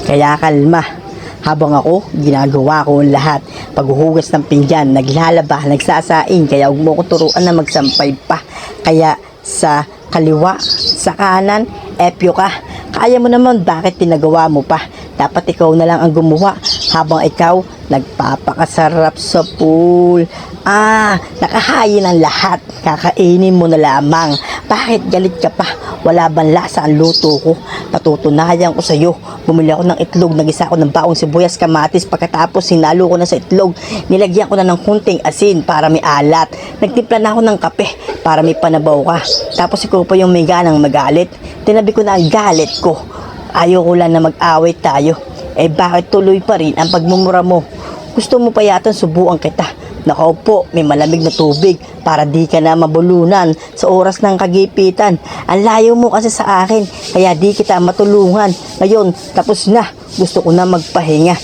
Kaya kalma. Habang ako, ginagawa ko ang lahat. Paghuhugas ng pinggan, naglalaba, nagsasaing. Kaya huwag mo ko turuan na magsampay pa. Kaya sa kaliwa, sa kanan, epyo ka. Kaya mo naman, bakit tinagawa mo pa? Dapat ikaw na lang ang gumawa habang ikaw nagpapakasarap sa pool. Nakahayin ang lahat. Kakainin mo na lamang. Bakit galit ka pa? Wala bang lasa ang luto ko? Patutunayan ko sa iyo. Bumili ako ng itlog, nagisa ako ng baong sibuyas, kamatis. Pagkatapos sinalo ko na sa itlog. Nilagyan ko na ng kunting asin para may alat. Nagtimpla na ako ng kape para may panabaw ka. Tapos ikaw pa yung may ganang magalit. Tinabi ko na ang galit ko. Ayaw ko lang na mag-away tayo. Bakit tuloy pa rin ang pagmumura mo? Gusto mo pa yata subuan kita. Nakaupo, may malamig na tubig para di ka na mabulunan sa oras ng kagipitan. Ang layo mo kasi sa akin, kaya di kita matulungan. Ngayon, tapos na. Gusto ko na magpahinga.